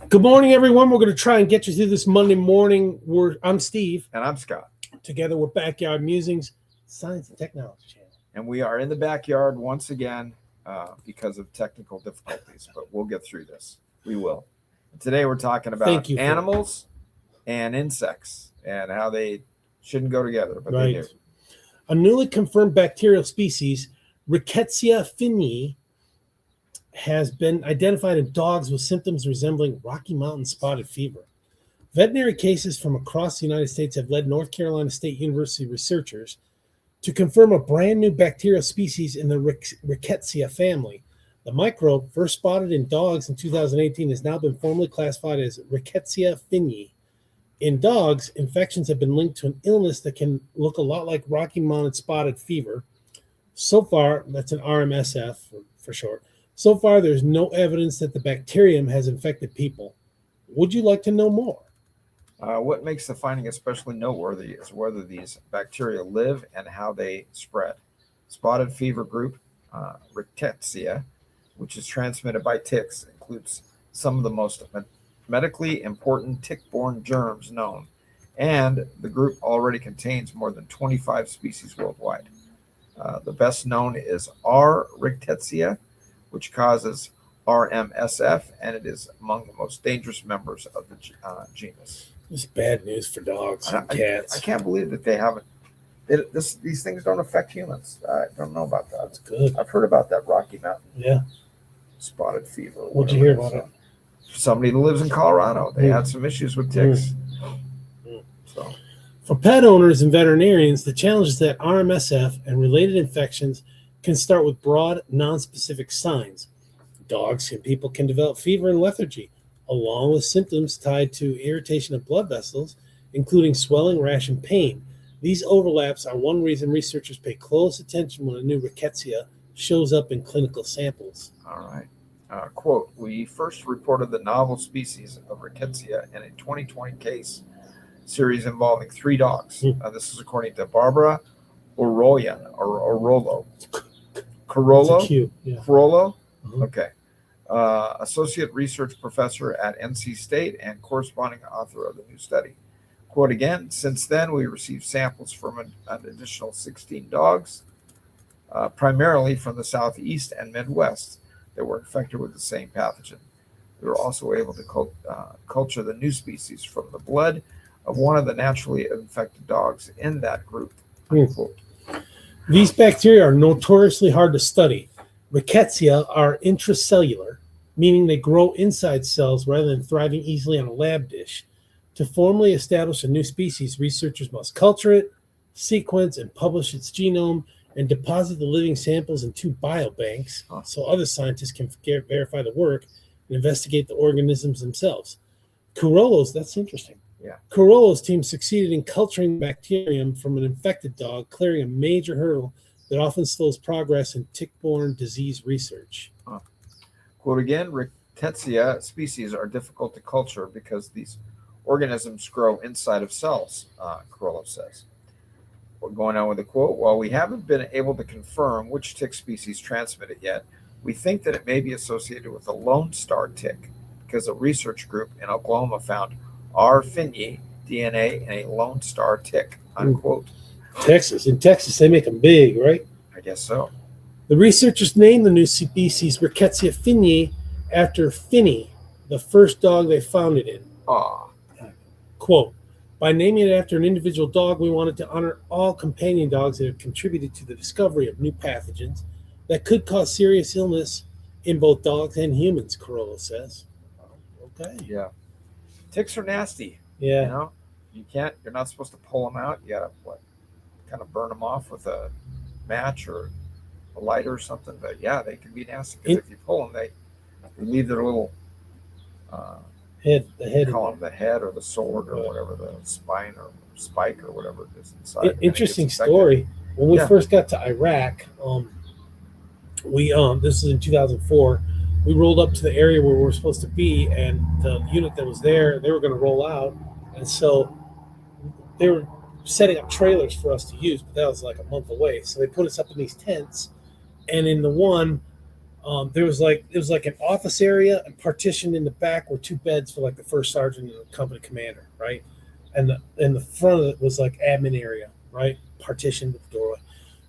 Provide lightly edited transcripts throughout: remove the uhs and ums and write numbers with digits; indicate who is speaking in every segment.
Speaker 1: Good morning, everyone. We're going to try and get you through this Monday morning. I'm Steve.
Speaker 2: And I'm Scott.
Speaker 1: Together with Backyard Musings, Science and Technology Channel.
Speaker 2: And we are in the backyard once again because of technical difficulties, but we'll get through this. We will. And today we're talking about animals and insects and how they shouldn't go together, but they do.
Speaker 1: A newly confirmed bacterial species, Rickettsia finnyi, has been identified in dogs with symptoms resembling Rocky Mountain spotted fever. Veterinary cases from across the United States have led North Carolina State University researchers to confirm a brand new bacterial species in the Rickettsia family. The microbe, first spotted in dogs in 2018, has now been formally classified as Rickettsia finnyi. In dogs, infections have been linked to an illness that can look a lot like Rocky Mountain spotted fever. So far, that's an RMSF for short. So far, there's no evidence that the bacterium has infected people. Would you like to know more?
Speaker 2: What makes the finding especially noteworthy is whether these bacteria live and how they spread. Spotted fever group, Rickettsia, which is transmitted by ticks, includes some of the most medically important tick-borne germs known, and the group already contains more than 25 species worldwide. The best known is R. Rickettsia, which causes RMSF, and it is among the most dangerous members of the genus.
Speaker 1: This is bad news for dogs and cats.
Speaker 2: I can't believe that they haven't. These things don't affect humans. I don't know about that.
Speaker 1: That's good.
Speaker 2: I've heard about that Rocky Mountain spotted fever.
Speaker 1: What'd you hear about it?
Speaker 2: Somebody that lives in Colorado. They had some issues with ticks. So,
Speaker 1: for pet owners and veterinarians, the challenge is that RMSF and related infections can start with broad, non-specific signs. Dogs and people can develop fever and lethargy, along with symptoms tied to irritation of blood vessels, including swelling, rash, and pain. These overlaps are one reason researchers pay close attention when a new Rickettsia shows up in clinical samples.
Speaker 2: All right. Quote, we first reported the novel species of Rickettsia in a 2020 case series involving 3 dogs. This is according to Barbara Orollo. Carollo? Okay. Associate research professor at NC State and corresponding author of the new study. Quote again, since then we received samples from an additional 16 dogs, primarily from the Southeast and Midwest, that were infected with the same pathogen. We were also able to culture the new species from the blood of one of the naturally infected dogs in that group. Unquote.
Speaker 1: These bacteria are notoriously hard to study. Rickettsia are intracellular, meaning they grow inside cells rather than thriving easily on a lab dish. To formally establish a new species, researchers must culture it, sequence and publish its genome, and deposit the living samples in 2 biobanks so other scientists can verify the work and investigate the organisms themselves. That's interesting.
Speaker 2: Yeah.
Speaker 1: Carollo's team succeeded in culturing bacterium from an infected dog, clearing a major hurdle that often slows progress in tick-borne disease research.
Speaker 2: Quote again, Rickettsia species are difficult to culture because these organisms grow inside of cells, Carollo says. We're going on with the quote. While we haven't been able to confirm which tick species transmit it yet, we think that it may be associated with a Lone Star tick because a research group in Oklahoma found R. finnyi DNA in a Lone Star tick, unquote.
Speaker 1: In Texas, they make them big, right?
Speaker 2: I guess so.
Speaker 1: The researchers named the new species Rickettsia finnyi after Finney, the first dog they found it in. Quote, by naming it after an individual dog, we wanted to honor all companion dogs that have contributed to the discovery of new pathogens that could cause serious illness in both dogs and humans, Carollo says. Okay.
Speaker 2: Yeah. Ticks are nasty.
Speaker 1: Yeah.
Speaker 2: You're not supposed to pull them out. You gotta kind of burn them off with a match or a lighter or something. But yeah, they can be nasty because if you pull them, they leave their little
Speaker 1: head.
Speaker 2: Call them the head or the sword or whatever, the spine or spike or whatever it is inside.
Speaker 1: Interesting story. When we first got to Iraq, this is in 2004. We rolled up to the area where we were supposed to be, and the unit that was there, they were going to roll out, and so they were setting up trailers for us to use, but that was like a month away. So they put us up in these tents, and in the one, There was like it was like an office area and partitioned in the back were two beds for like the first sergeant and the company commander, right? And the front of it was like admin area, right? Partitioned with the doorway.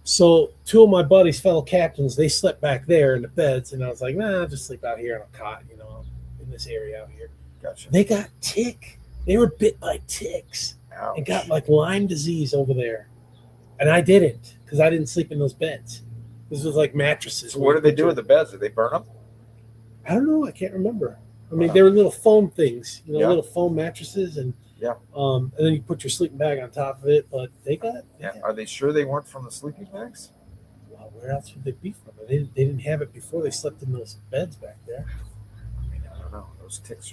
Speaker 1: So two of my buddies, fellow captains, they slept back there in the beds, and I was like, nah, I'll just sleep out here on a cot, in this area out here.
Speaker 2: Gotcha.
Speaker 1: They got tick. They were bit by ticks.
Speaker 2: Ouch.
Speaker 1: And got like Lyme disease over there. And I didn't, because I didn't sleep in those beds. This was like mattresses.
Speaker 2: So what did they do with the beds? Did they burn them?
Speaker 1: I don't know. I can't remember. I mean, they were little foam things,
Speaker 2: Yeah.
Speaker 1: little foam mattresses, and and then you put your sleeping bag on top of it. But they got.
Speaker 2: Are they sure they weren't from the sleeping bags?
Speaker 1: Well, where else would they be from? They didn't have it before they slept in those beds back there.
Speaker 2: I mean, I don't know. Those ticks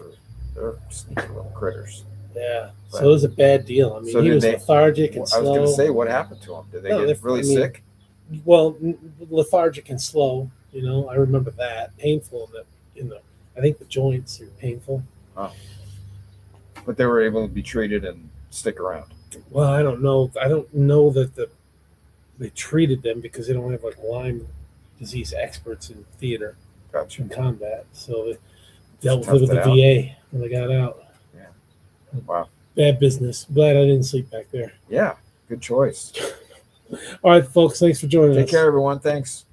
Speaker 2: they're sneaky little critters.
Speaker 1: Yeah.
Speaker 2: But,
Speaker 1: so it was a bad deal. I mean,
Speaker 2: so
Speaker 1: he
Speaker 2: did
Speaker 1: was
Speaker 2: they-
Speaker 1: lethargic and
Speaker 2: I was
Speaker 1: slow.
Speaker 2: going to say, what happened to them? Did they
Speaker 1: No,
Speaker 2: get really
Speaker 1: I mean,
Speaker 2: sick?
Speaker 1: Well, lethargic and slow. I remember that. Painful I think the joints are painful.
Speaker 2: But they were able to be treated and stick around.
Speaker 1: Well, I don't know. I don't know that they treated them because they don't have like Lyme disease experts in theater
Speaker 2: Gotcha.
Speaker 1: and combat. So they dealt
Speaker 2: Toughed
Speaker 1: with the
Speaker 2: it out.
Speaker 1: VA when they got out.
Speaker 2: Yeah. Wow.
Speaker 1: Bad business. Glad I didn't sleep back there.
Speaker 2: Yeah. Good choice.
Speaker 1: All right, folks. Thanks for joining us.
Speaker 2: Take care, everyone. Thanks.